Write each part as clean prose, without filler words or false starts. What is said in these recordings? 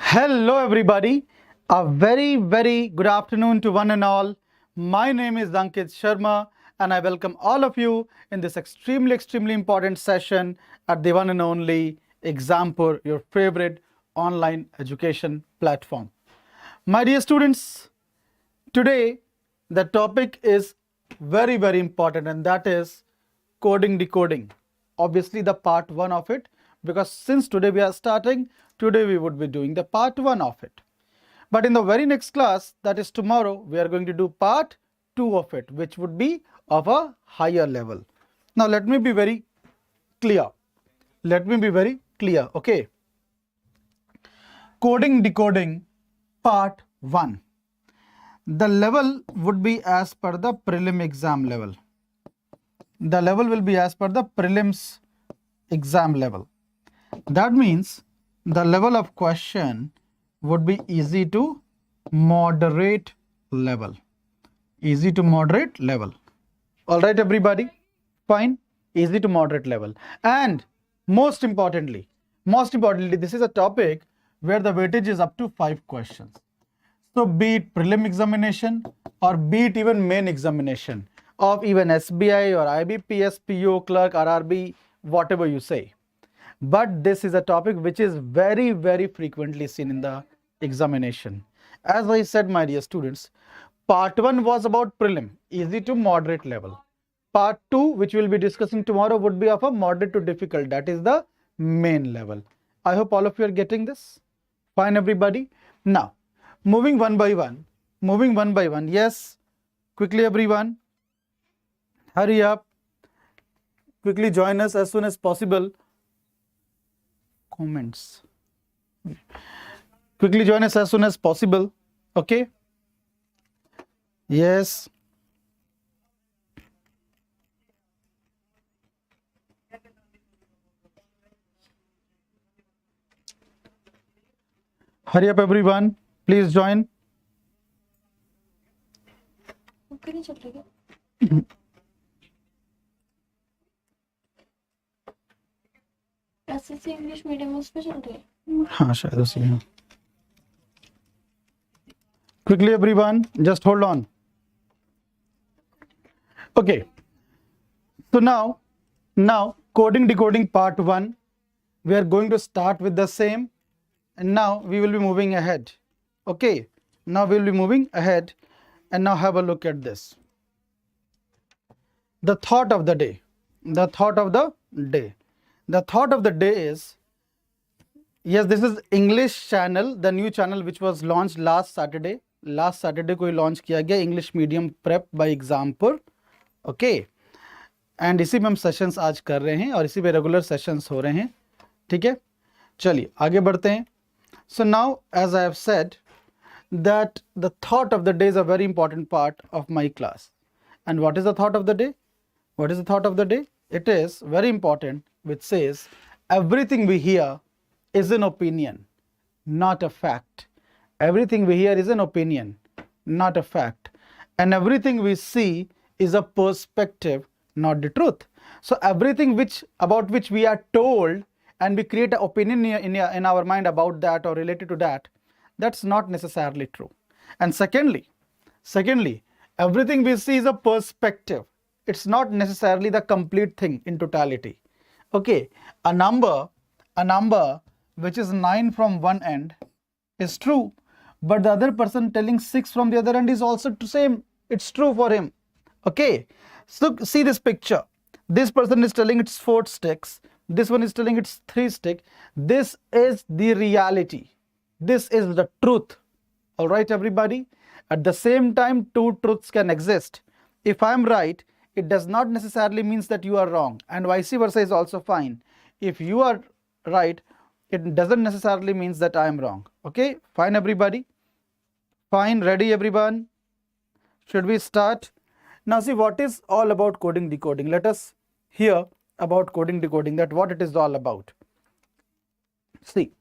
Hello everybody, a very good afternoon to one and all. My name is Ankit Sharma and I welcome all of you in this extremely important session at the one and only Exampur, your favorite online education platform. My dear students, today the topic is very important, and that is coding decoding. Obviously the part 1 of it, because since today we are starting, today we would be doing the part 1 of it. But in the very next class, that is tomorrow, we are going to do part 2 of it, which would be of a higher level. Now let me be very clear. Okay. Coding decoding part 1. The level would be as per the prelim exam level. The level will be as per the prelims exam level. That means the level of question would be easy to moderate level. Easy to moderate level. All right, everybody? Fine. Easy to moderate level. And most importantly, this is a topic where the weightage is up to 5 questions. So be it prelim examination or be it even main examination of even SBI or IBPS, PO, CLERK, RRB, whatever you say. But this is a topic which is very frequently seen in the examination. As I said, my dear students, part 1 was about prelim, easy to moderate level. Part 2, which we will be discussing tomorrow, would be of a moderate to difficult, that is the main level. I hope all of you are getting this. Fine, everybody. Now, moving one by one. Yes, quickly everyone. Hurry up. Quickly join us as soon as possible. Comments. Quickly join us as soon as possible. Okay. Yes. Hurry up everyone. Please join. English medium उसमें चल रही है हाँ शायद उसी में. Quickly everyone, just hold on. Okay. So now coding decoding part 1, we are going to start with the same, and now we will be moving ahead. Okay. Now we will be moving ahead, and now have a look at this. The thought of the day. The thought of the day is, yes, this is English channel, the new channel which was launched last Saturday. Last Saturday को launch किया गया English medium prep by Exampur. Okay, and इसी में हम sessions आज कर रहे हैं और इसी पे रेगुलर सेशंस हो रहे हैं. ठीक है, चलिए आगे बढ़ते हैं. So now as I have said that the thought of the day is a very important part of my class. And what is the thought of the day? It is very important, which says everything we hear is an opinion, not a fact. Everything we hear is an opinion, not a fact. And everything we see is a perspective, not the truth. So everything about which we are told and we create an opinion in our mind about that or related to that, that's not necessarily true. And secondly, everything we see is a perspective. It's not necessarily the complete thing in totality. Okay, a number which is 9 from one end is true, but the other person telling 6 from the other end is also the same. It's true for him. Okay, so see this picture. This person is telling it's 4 sticks. This one is telling it's 3 sticks. This is the reality. This is the truth. All right, everybody. At the same time, 2 truths can exist. If I'm right, it does not necessarily means that you are wrong, and vice versa is also fine. If you are right, it doesn't necessarily means that I am wrong. Okay, fine everybody. Fine, ready everyone? Should we start? Now see what is all about coding decoding. Let us hear about coding decoding, that what it is all about. See,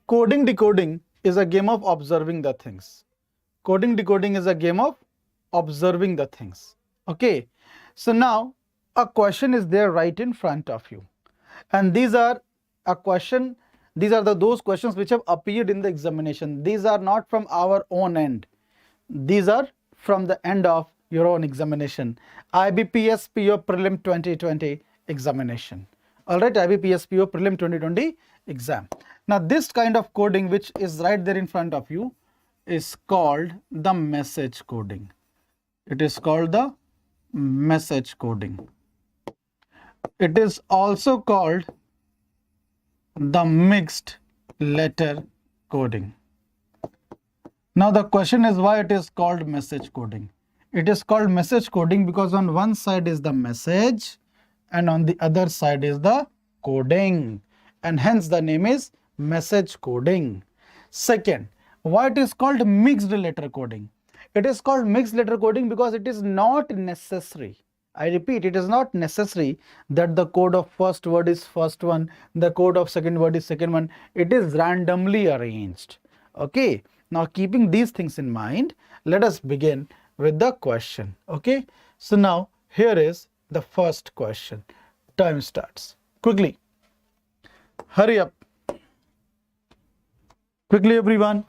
coding decoding is a game of observing the things. Coding decoding is a game of observing the things. Okay, so now a question is there right in front of you, and these are a question These are those questions which have appeared in the examination. These are not from our own end. These are from the end of your own examination. IBPS PO Prelim 2020 examination. Alright, IBPS PO Prelim 2020 exam. Now this kind of coding which is right there in front of you is called the message coding. It is called the message coding. It is also called the mixed letter coding. Now the question is why it is called message coding. It is called message coding because on one side is the message and on the other side is the coding, and hence the name is message coding. Second, why it is called mixed letter coding. It is called mixed letter coding because it is not necessary. I repeat, it is not necessary that the code of first word is first one, the code of second word is second one. It is randomly arranged. Okay. Now keeping these things in mind, let us begin with the question. Okay. So now here is the first question. Time starts. Quickly. Hurry up. Quickly everyone.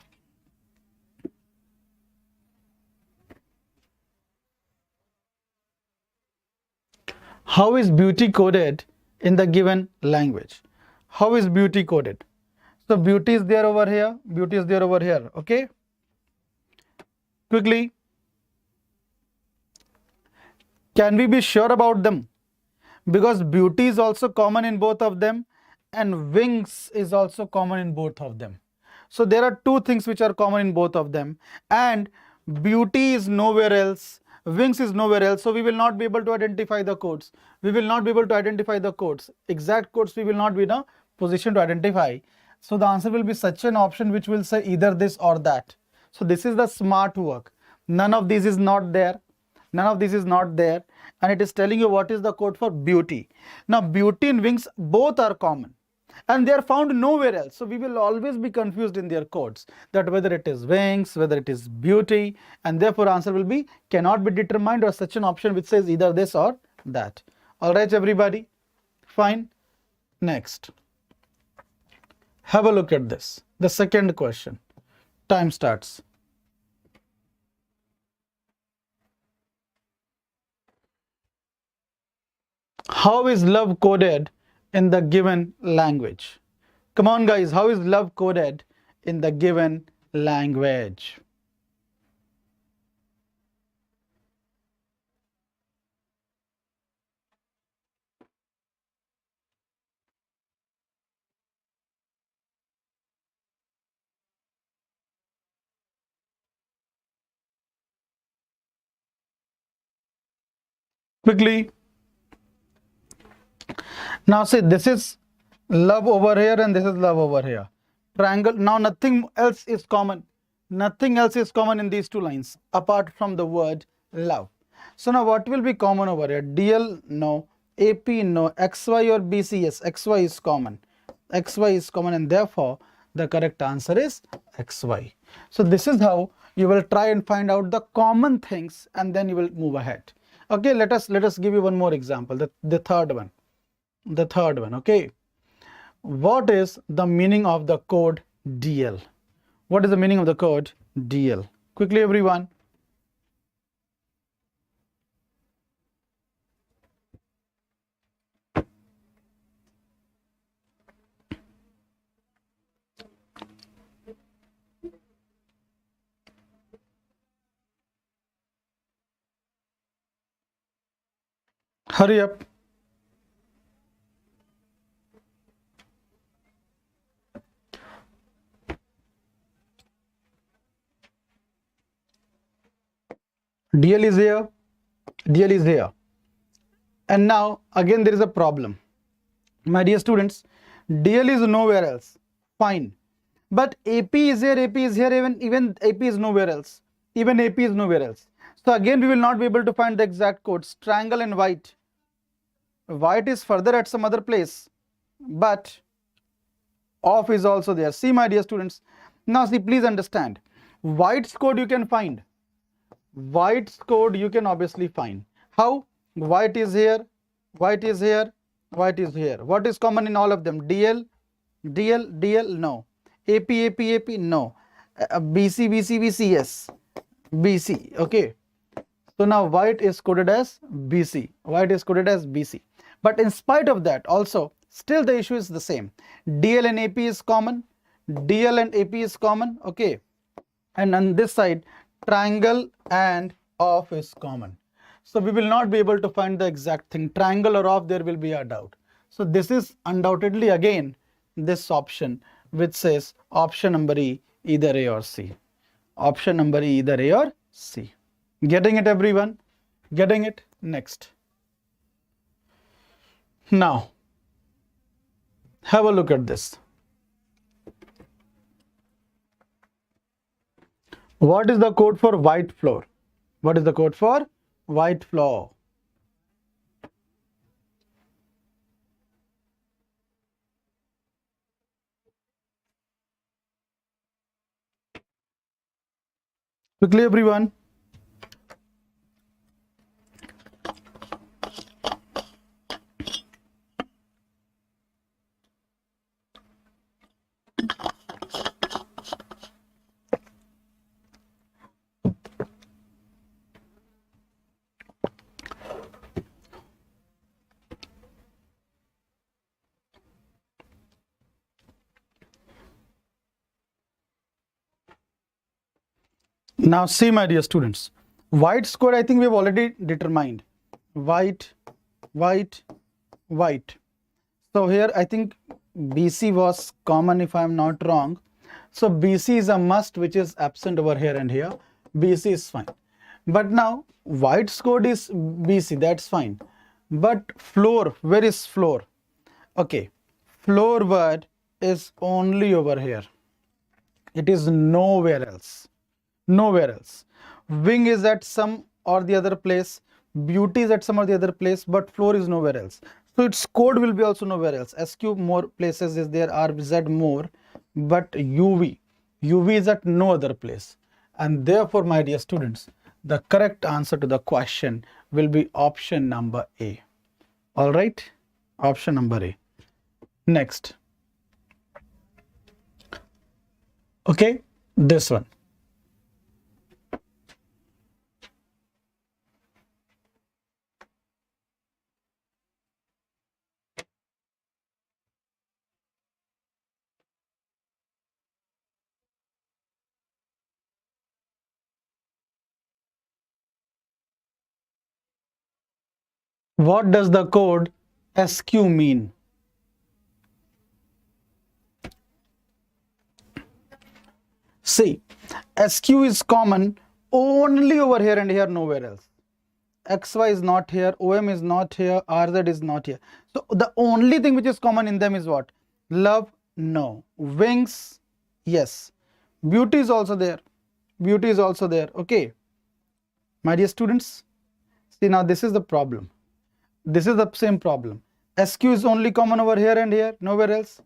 How is beauty coded in the given language? How is beauty coded? So beauty is there over here, beauty is there over here, okay? Quickly. Can we be sure about them? Because beauty is also common in both of them and wings is also common in both of them. So there are two things which are common in both of them, and beauty is nowhere else, wings is nowhere else, so we will not be able to identify the codes. We will not be able to identify the codes. Exact codes we will not be in a position to identify. So the answer will be such an option which will say either this or that. So this is the smart work. None of these is not there. None of this is not there, and it is telling you what is the code for beauty. Now beauty and wings both are common and they are found nowhere else. So we will always be confused in their codes that whether it is wings, whether it is beauty, and therefore answer will be cannot be determined or such an option which says either this or that. All right, everybody. Fine. Next. Have a look at this. The second question. Time starts. How is love coded in the given language? Come on guys, how is love coded in the given language? Quickly. Now see, this is love over here and this is love over here. Triangle. Now nothing else is common. Nothing else is common in these two lines apart from the word love. So now what will be common over here? DL no, AP no, XY or BC yes, XY is common. XY is common and therefore the correct answer is XY. So this is how you will try and find out the common things and then you will move ahead. Okay, let us give you one more example. The third one. The third one, okay. What is the meaning of the code DL? What is the meaning of the code DL? Quickly everyone. Hurry up. DL is here, DL is here, and now again there is a problem. My dear students, DL is nowhere else, fine, but AP is here, AP is here, even AP is nowhere else, even AP is nowhere else. So again we will not be able to find the exact codes. Triangle and white is further at some other place, but off is also there. See my dear students, now see, please understand, white's code you can find. White's code you can obviously find. How? White is here, white is here, white is here. What is common in all of them? DL, DL, no. AP, no. BC, yes. BC, okay. So now white is coded as BC. White is coded as BC. But in spite of that, also, still the issue is the same. DL and AP is common. DL and AP is common, okay. And on this side, triangle and off is common. So we will not be able to find the exact thing. Triangle or off, there will be a doubt. So this is undoubtedly again this option which says option number E, either A or C. Option number E, either A or C. Getting it, everyone? Getting it? Next. Now, have a look at this. What is the code for white floor? What is the code for white floor? Quickly, everyone. Now see, my dear students, white score I think we have already determined. White, white, white. So here I think BC was common if I am not wrong. So BC is a must which is absent over here and here. BC is fine. But now white scored is BC, that's fine. But floor, where is floor? Okay, floor word is only over here. It is nowhere else. Nowhere else. Wing is at some or the other place. Beauty is at some or the other place, but floor is nowhere else. So its code will be also nowhere else. SQ more places is there, RZ more, but UV is at no other place. And therefore, my dear students, the correct answer to the question will be option number A. All right, option number A. Next. Okay, this one. What does the code SQ mean? See, SQ is common only over here and here, nowhere else. XY is not here, OM is not here, RZ is not here. So the only thing which is common in them is what? Love, no. Wings, yes. Beauty is also there. Beauty is also there. Okay. My dear students, see, now this is the problem. This is the same problem. SQ is only common over here and here, nowhere else.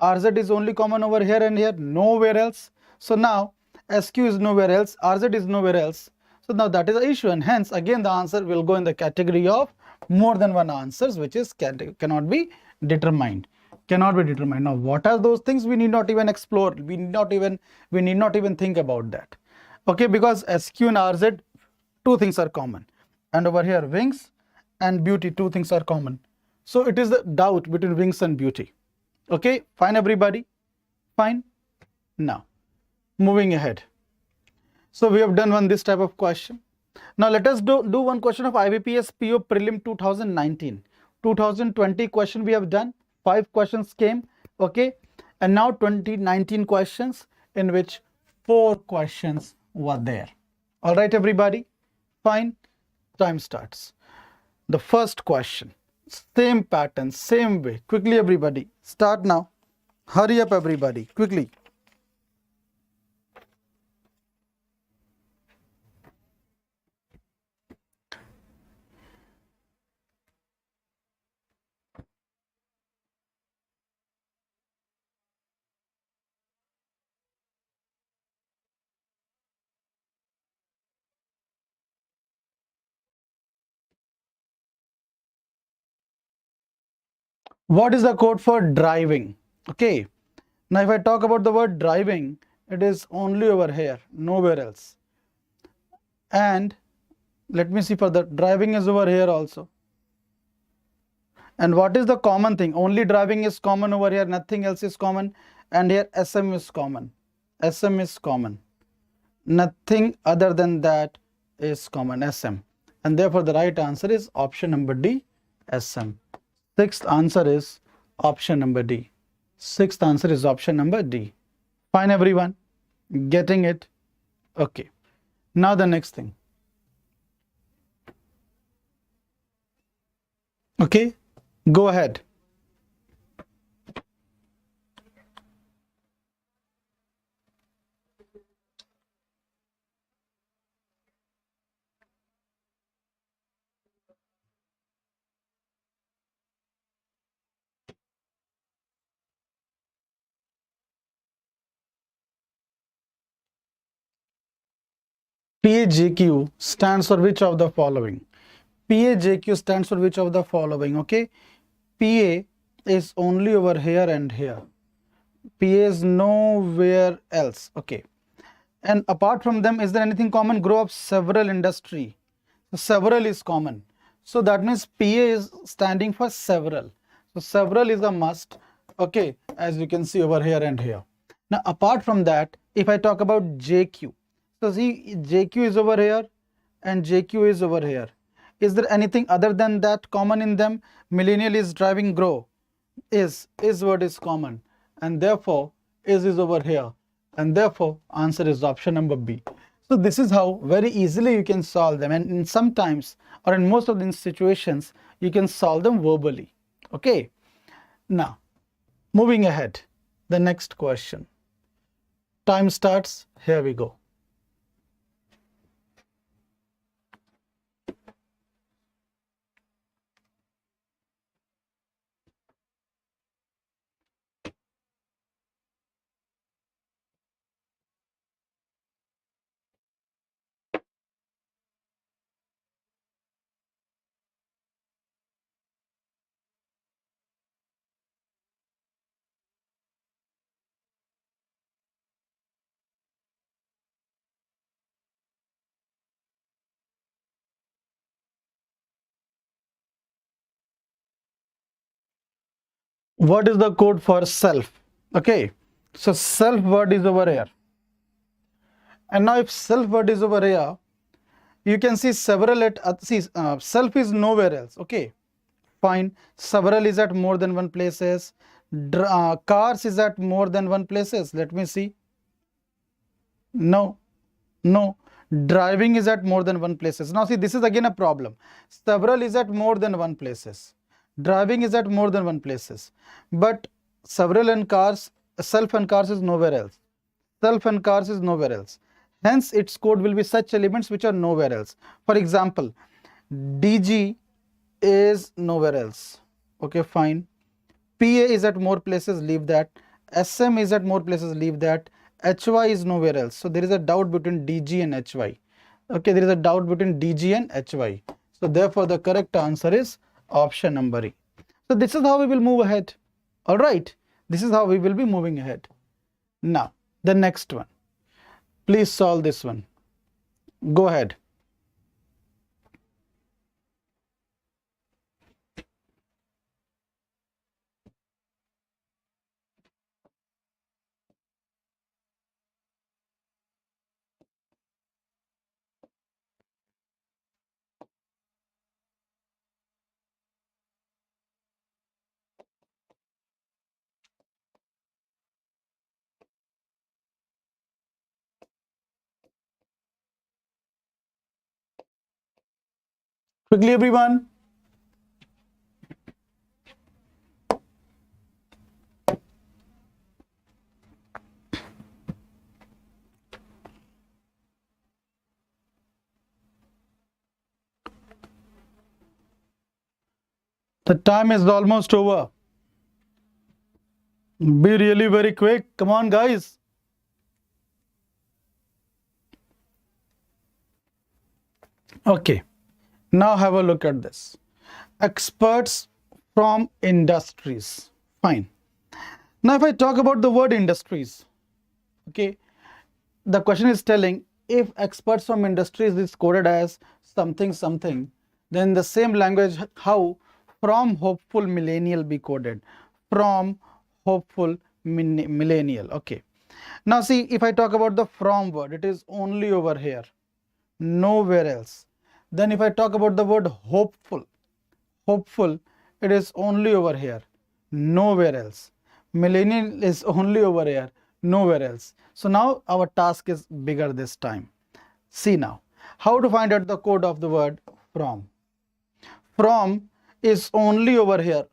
RZ is only common over here and here, nowhere else. So now SQ is nowhere else, RZ is nowhere else. So now that is the issue, and hence again the answer will go in the category of more than one answers, which is cannot be determined. Cannot be determined. Now what are those things? We need not even explore. We need not even think about that. Okay, because SQ and RZ, two things are common, and over here wings and beauty, two things are common. So it is the doubt between wings and beauty. Okay, fine, everybody? Fine. Now, moving ahead. So we have done this type of question. Now let us do one question of IBPS PO Prelim 2019. 2020 question we have done. 5 questions came. Okay. And now 2019 questions, in which 4 questions were there. All right, everybody? Fine. Time starts. The first question. Same pattern, same way. Quickly, everybody. Start now. Hurry up, everybody. Quickly. What is the code for driving? Okay. Now if I talk about the word driving, it is only over here, nowhere else. And let me see further, driving is over here also. And what is the common thing? Only driving is common over here, nothing else is common. And here SM is common. SM is common. Nothing other than that is common, SM. And therefore the right answer is option number D, SM. Sixth answer is option number D. Sixth answer is option number D. Fine, everyone? Getting it? Okay. Now the next thing. Okay, go ahead. PAJQ stands for which of the following? PAJQ stands for which of the following? Okay, PA is only over here and here. PA is nowhere else. Okay, and apart from them, is there anything common? Grow up several industry. So several is common. So that means PA is standing for several. So several is a must. Okay, as you can see over here and here. Now apart from that, if I talk about JQ, so see JQ is over here and JQ is over here. Is there anything other than that common in them? Millennial is driving grow. Is word is common, and therefore is over here, and therefore answer is option number B. So this is how very easily you can solve them, and in sometimes or in most of the situations you can solve them verbally. Okay, now moving ahead, the next question. Time starts. Here we go. What is the code for self? Okay, so self word is over here, and now if self word is over here, you can see several at self is nowhere else. Okay, fine. Several is at more than one places. Cars is at more than one places. Let me see. No, no. Driving is at more than one places. Now see, this is again a problem. Several is at more than one places. Driving is at more than one places. But several and cars, self and cars is nowhere else. Self and cars is nowhere else. Hence, its code will be such elements which are nowhere else. For example, DG is nowhere else. Okay, fine. PA is at more places, leave that. SM is at more places, leave that. HY is nowhere else. So there is a doubt between DG and HY. Okay, there is a doubt between DG and HY. So therefore the correct answer is option number E. So this is how we will move ahead. All right, this is how we will be moving ahead. Now the next one. Please solve this one. Go ahead. Quickly, everyone. The time is almost over. Be really very quick. Come on, guys. Okay. Now have a look at this. Experts from industries. Fine. Now if I talk about the word industries, okay, the question is telling if experts from industries is coded as something something, then the same language how from hopeful millennial be coded, from hopeful millennial. Okay, now see, if I talk about the from word, it is only over here, nowhere else. Then if I talk about the word hopeful, hopeful, it is only over here, nowhere else. Millennial is only over here, nowhere else. So now our task is bigger this time. See now, how to find out the code of the word from. From is only over here.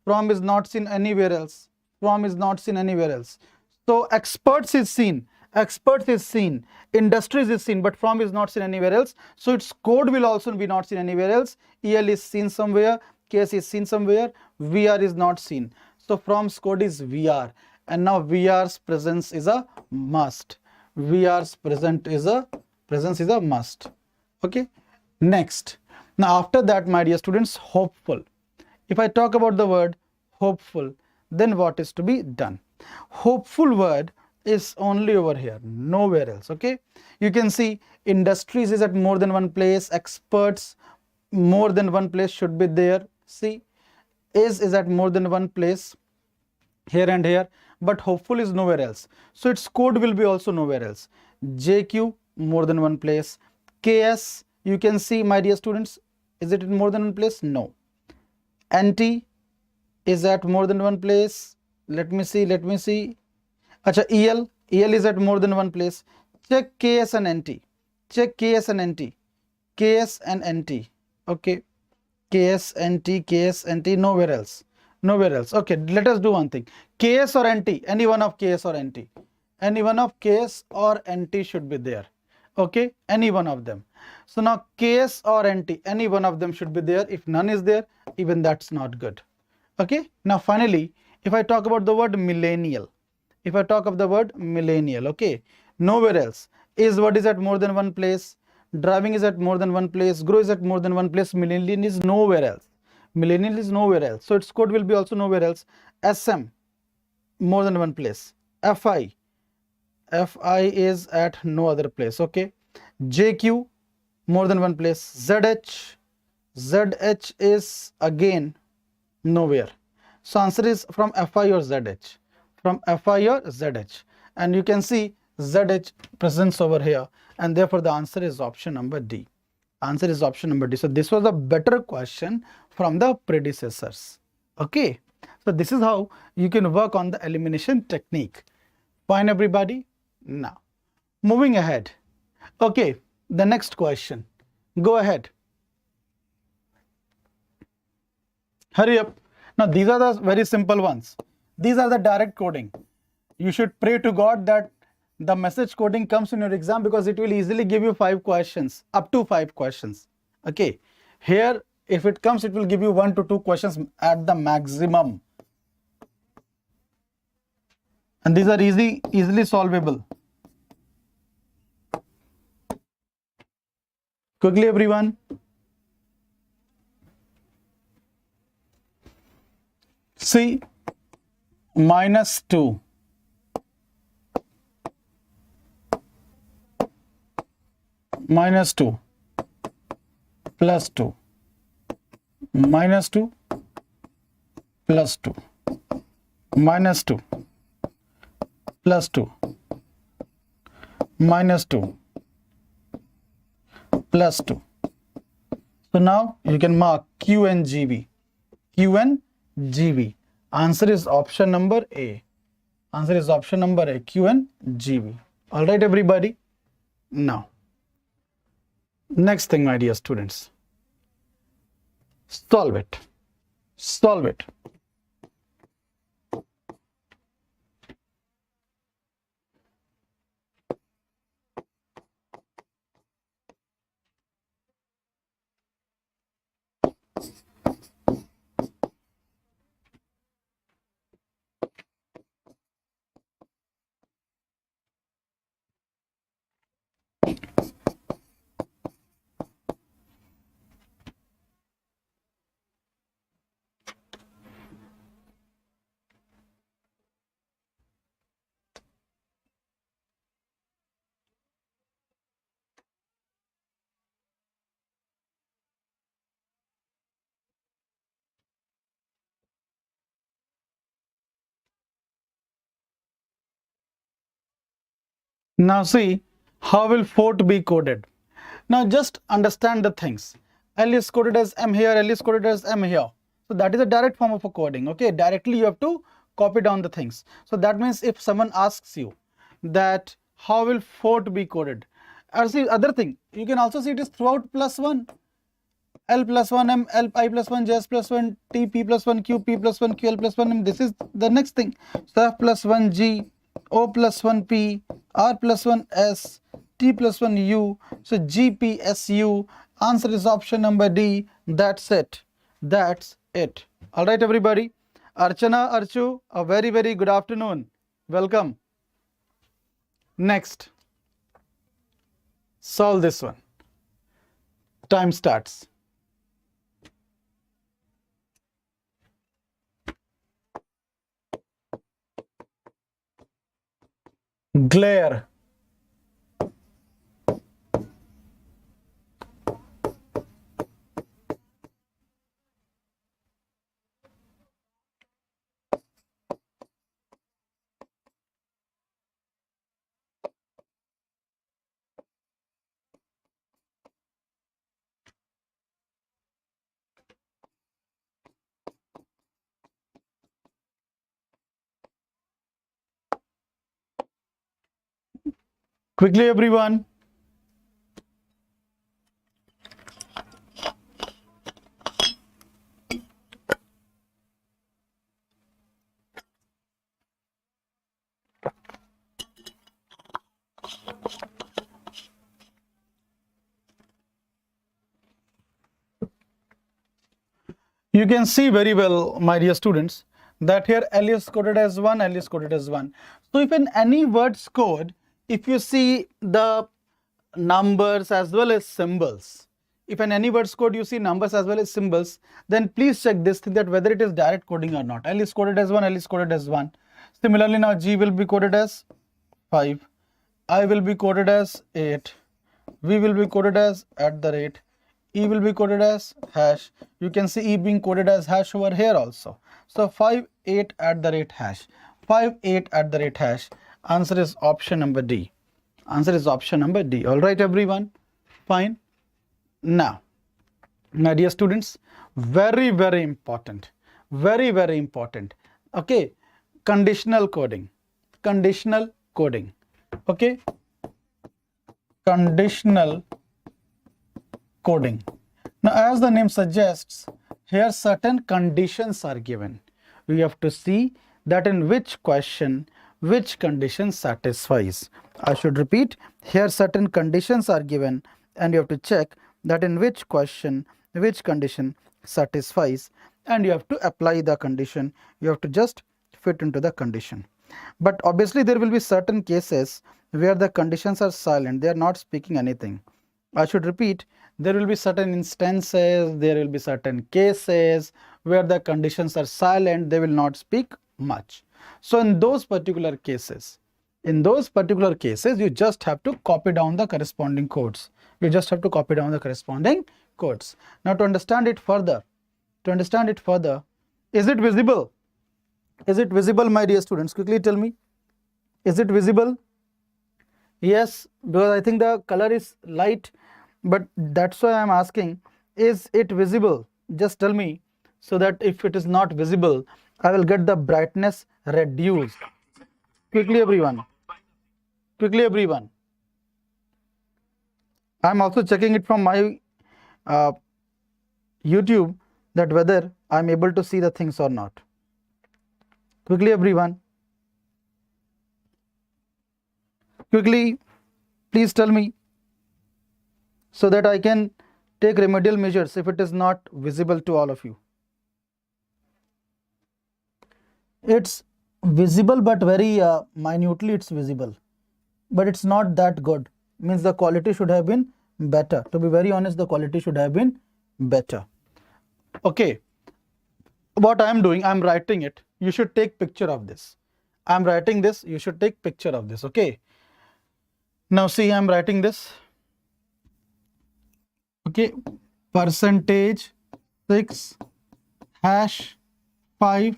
From is not seen anywhere else. From is not seen anywhere else. So experts is seen. Experts is seen. Industries is seen, but from is not seen anywhere else. So its code will also be not seen anywhere else. EL is seen somewhere. KS is seen somewhere. VR is not seen. So from's code is VR. And now VR's presence is a must. VR's presence is a must. Okay. Next. Now after that, my dear students, hopeful. If I talk about the word hopeful, then what is to be done? Hopeful word is only over here, nowhere else. Okay, you can see industries is at more than one place, experts more than one place should be there. See, is at more than one place, here and here, but hopeful is nowhere else. So its code will be also nowhere else. JQ more than one place. KS, you can see, my dear students, is it in more than one place? No. NT is at more than one place. Let me see. Acha, EL is at more than one place. Check KS and NT. Check KS and NT. KS and NT. Okay. KS, NT, nowhere else. Nowhere else. Okay, let us do one thing. KS or NT, any one of KS or NT. Any one of KS or NT should be there. Okay, any one of them. So now KS or NT, any one of them should be there. If none is there, even that's not good. Okay, now finally, if I talk about the word millennial, if I talk of the word millennial, okay, nowhere else. Is what is at more than one place, driving is at more than one place, grow is at more than one place, millennial is nowhere else. Millennial is nowhere else. So its code will be also nowhere else. SM, more than one place. FI is at no other place. Okay, JQ, more than one place. ZH is again nowhere. So answer is from FI or ZH. From FI or ZH. And you can see ZH presence over here. And therefore the answer is option number D. Answer is option number D. So this was a better question from the predecessors. Okay. So this is how you can work on the elimination technique. Fine, everybody? Now, moving ahead. Okay, the next question. Go ahead. Hurry up. Now, these are the very simple ones. These are the direct coding. You should pray to God that the message coding comes in your exam, because it will easily give you 5 questions, up to 5 questions. Okay. Here, if it comes, it will give you 1 to 2 questions at the maximum. And these are easily solvable. Quickly, everyone. See, -2. -2 +2 -2 +2 -2 +2 -2 +2. So now you can mark Q and GB. Q and GB. Answer is option number A. Answer is option number A, Q and GB. All right, everybody. Now, next thing, my dear students, solve it. Solve it. Now see, how will Fort be coded? Now just understand the things. L is coded as M here, L is coded as M here. So that is a direct form of a coding. Okay, directly you have to copy down the things. So that means if someone asks you that how will Fort be coded? Or see other thing, you can also see it is throughout plus 1. L plus 1 M, L I plus 1, J S plus 1, T P plus 1, Q P plus 1, Q L plus 1 M. This is the next thing. So F plus 1 G, O plus 1 P, R plus 1 S, T plus 1 U. So G P S U. Answer is option number D. That's it. That's it. All right, everybody. Archana, Archu, a very, very good afternoon. Welcome. Next. Solve this one. Time starts. Glare. Quickly, everyone. You can see very well, my dear students, that here L is coded as 1, L is coded as 1. So if in any words code, if you see the numbers as well as symbols, if in any words code you see numbers as well as symbols, then please check this thing that whether it is direct coding or not. L is coded as 1, L is coded as 1. Similarly, now G will be coded as 5, I will be coded as 8, V will be coded as @ E will be coded as hash. You can see E being coded as hash over here also. So 58 @ 58 hash. Answer is option number D. Answer is option number D. All right, everyone. Fine. Now, my dear students, very, very important. Very, very important. Okay. Conditional coding. Conditional coding. Okay. Conditional coding. Now, as the name suggests, here certain conditions are given. We have to see that in which question, which condition satisfies. I should repeat, here certain conditions are given and you have to check that in which question, which condition satisfies, and you have to apply the condition. You have to just fit into the condition. But obviously there will be certain cases where the conditions are silent. They are not speaking anything. I should repeat, there will be certain instances, there will be certain cases where the conditions are silent, they will not speak much. So in those particular cases, you just have to copy down the corresponding codes. You just have to copy down the corresponding codes. Now to understand it further, is it visible? Is it visible, my dear students? Quickly tell me, is it visible? Yes, because I think the color is light, but that's why I'm asking, is it visible? Just tell me, so that if it is not visible, I will get the brightness reduced. Quickly, everyone. Quickly, everyone. I'm also checking it from my YouTube that whether I'm able to see the things or not. Quickly, everyone. Quickly, please tell me, so that I can take remedial measures if it is not visible to all of you. It's visible, but very minutely it's visible, but it's not that good. Means the quality should have been better. To be very honest, the quality should have been better. Okay, what I am doing, I am writing it. You should take picture of this. I am writing this, you should take picture of this. Okay, now see, I am writing this. Okay, percentage 6 hash 5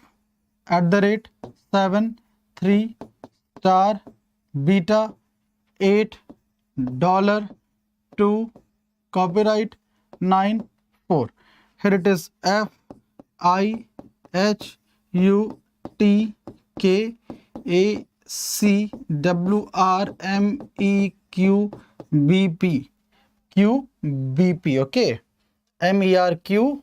@ 7 3 star beta $8 to copyright 94. Here it is FIHUTKACWRMEQBP. QBP, okay, MERQBP.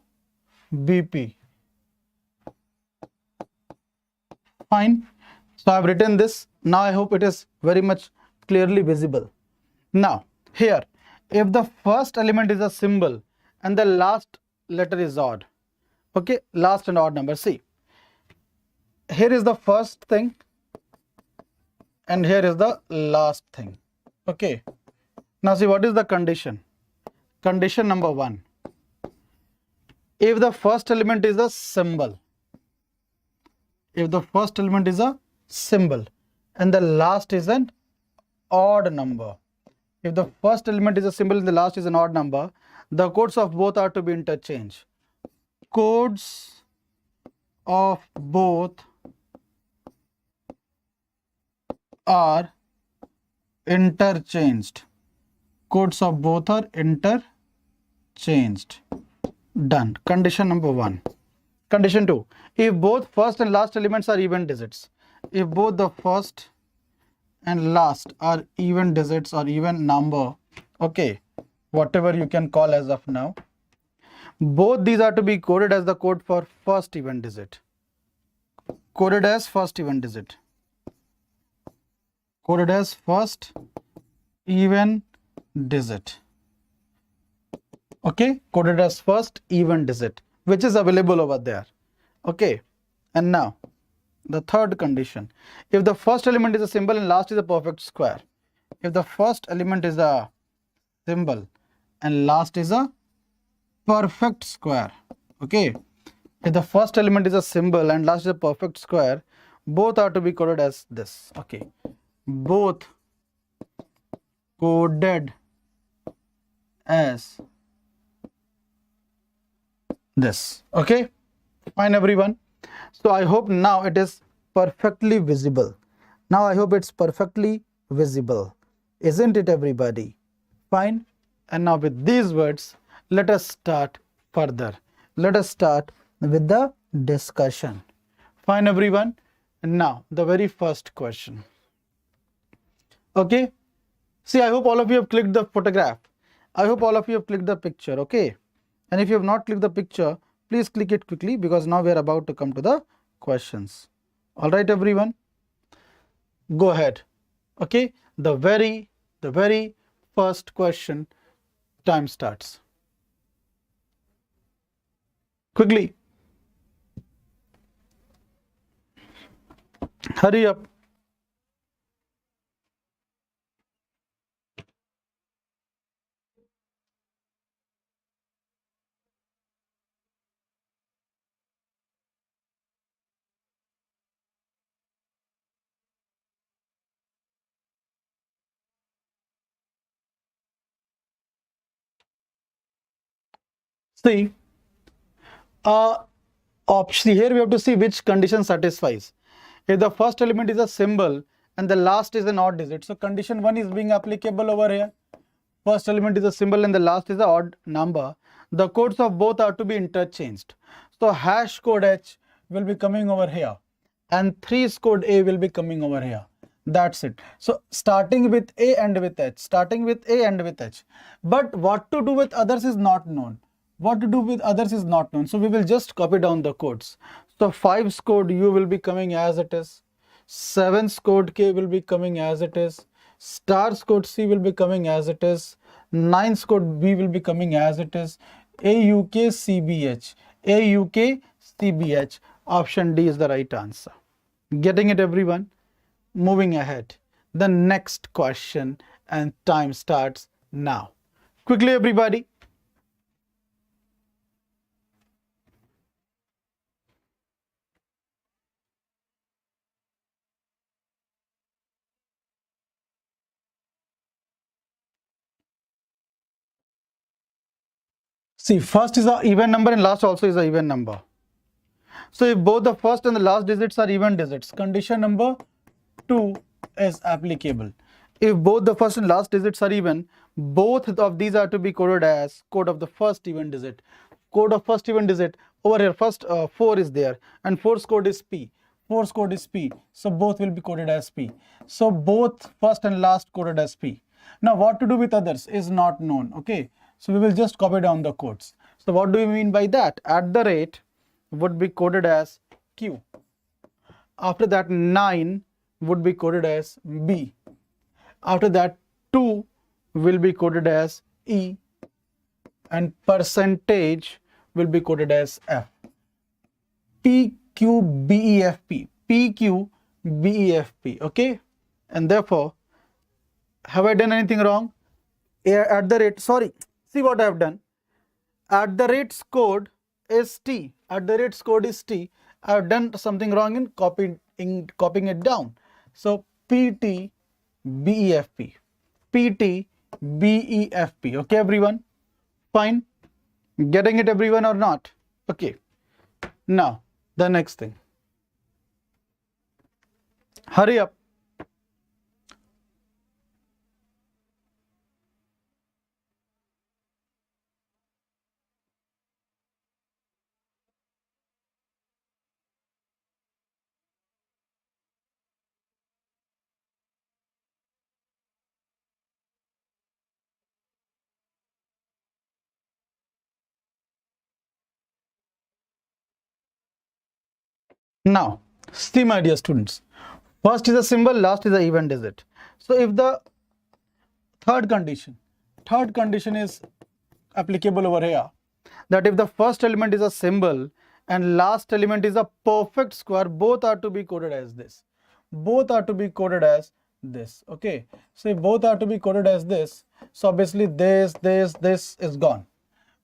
Fine. So I have written this. Now I hope it is very much clearly visible. Now here, if the first element is a symbol and the last letter is odd, okay, last and odd number. See, here is the first thing and here is the last thing. Okay. Now see, what is the condition? Condition number 1. If the first element is a symbol, if the first element is a symbol and the last is an odd number, if the first element is a symbol and the last is an odd number, the codes of both are to be interchanged. Codes of both are interchanged. Codes of both are interchanged. Done. Condition number 1. Condition 2. If both first and last elements are even digits, if both the first and last are even digits or even number, okay, whatever you can call as of now, both these are to be coded as the code for first even digit. Coded as first even digit. Coded as first even digit. Okay, coded as first even digit, which is available over there. Okay, and now the third condition. If the first element is a symbol and last is a perfect square. If the first element is a symbol and last is a perfect square. Okay, if the first element is a symbol and last is a perfect square, both are to be coded as this. Okay, both coded as this. Okay, fine everyone. So I hope now it is perfectly visible. Now I hope it's perfectly visible, isn't it everybody? Fine. And now with these words, let us start further. Let us start with the discussion. Fine everyone. And now the very first question. Okay, see, I hope all of you have clicked the photograph. I hope all of you have clicked the picture. Okay, and if you have not clicked the picture, please click it quickly, because now we are about to come to the questions. All right everyone, go ahead. Okay, the very first question. Time starts. Quickly, hurry up. See, option here we have to see which condition satisfies. If the first element is a symbol and the last is an odd digit, so condition 1 is being applicable over here. First element is a symbol and the last is an odd number. The codes of both are to be interchanged. So hash code H will be coming over here and 3's code A will be coming over here. That's it. So starting with A and with H, starting with A and with H. But what to do with others is not known. What to do with others is not known. So we will just copy down the codes. So 5's code U will be coming as it is. 7's code K will be coming as it is. Star's code C will be coming as it is. 9's code B will be coming as it is. AUKCBH. AUKCBH. Option D is the right answer. Getting it everyone? Moving ahead. The next question, and time starts now. Quickly everybody. See, first is an even number and last also is an even number. So if both the first and the last digits are even digits, condition number 2 is applicable. If both the first and last digits are even, both of these are to be coded as code of the first even digit. Code of first even digit, over here first 4 is there, and 4's code is P. 4's code is P, so both will be coded as P. So both first and last coded as P. Now what to do with others is not known, okay? So we will just copy down the codes. So what do we mean by that? At the rate would be coded as Q. After that 9 would be coded as B. After that 2 will be coded as E, and percentage will be coded as F. P, Q, B, E, F, P. P, Q, B, E, F, P. Okay? And therefore, have I done anything wrong? At the rate, sorry, see what I have done. At the rate's code is T. At the rate's code is T. I have done something wrong in copying it down. So PT, BEFP. PT, BEFP. Okay, everyone? Fine? Getting it, everyone, or not? Okay. Now, the next thing. Hurry up. Now, see, my dear students, first is a symbol, last is a even digit. So if the third condition is applicable over here, that if the first element is a symbol and last element is a perfect square, both are to be coded as this. Both are to be coded as this. Okay. So if both are to be coded as this, so obviously this is gone.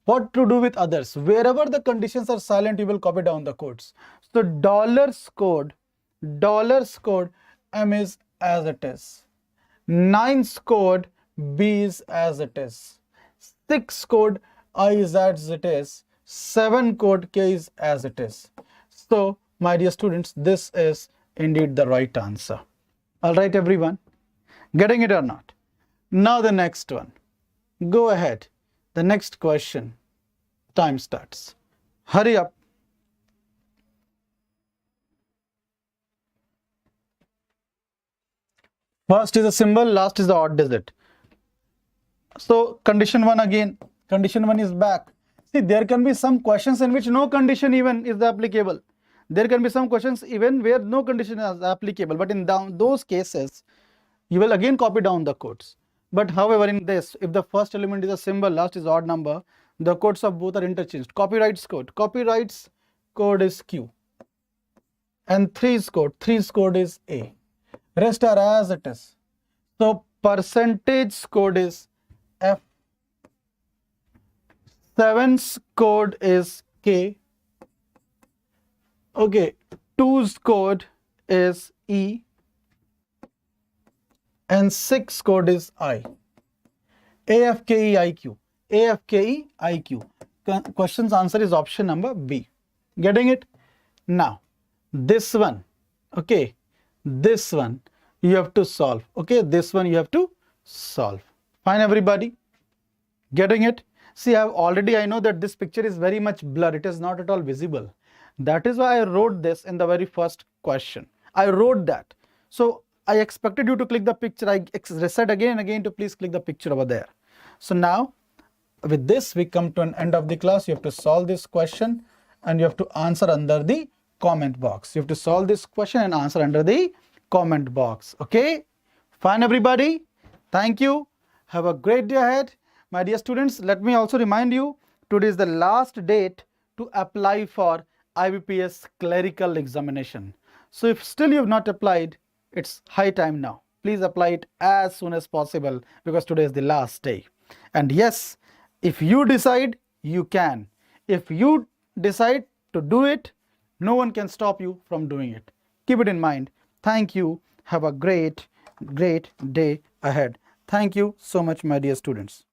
What to do with others? Wherever the conditions are silent, you will copy down the codes. So dollar's code M is as it is. 9's code B is as it is. 6 code I is as it is. 7 code K is as it is. So my dear students, this is indeed the right answer. All right, everyone, getting it or not? Now the next one. Go ahead. The next question. Time starts. Hurry up. First is a symbol, last is the odd digit. So condition 1 again. Condition 1 is back. See, there can be some questions in which no condition even is applicable. There can be some questions even where no condition is applicable. But in those cases, you will again copy down the codes. But however, in this, if the first element is a symbol, last is odd number, the codes of both are interchanged. Copyright's code is Q. And 3's code is A. Rest are as it is. So percentage code is F. 7's code is K. Okay, 2's code is E. And 6 code is I. AFKEIQ. AFKEIQ. Question's answer is option number B. Getting it? Now, this one, okay, this one you have to solve. Okay, this one you have to solve. Fine, everybody? Getting it? See, I know that this picture is very much blurred. It is not at all visible. That is why I wrote this in the very first question. I wrote that. So I expected you to click the picture. I said again and again to please click the picture over there. So now, with this, we come to an end of the class. You have to solve this question and you have to answer under the comment box. You have to solve this question and answer under the comment box. Okay? Fine, everybody? Thank you. Have a great day ahead. My dear students, let me also remind you, today is the last date to apply for IBPS clerical examination. So if still you have not applied, it's high time now. Please apply it as soon as possible because today is the last day. And yes, if you decide, you can. If you decide to do it, no one can stop you from doing it. Keep it in mind. Thank you. Have a great day ahead. Thank you so much, my dear students.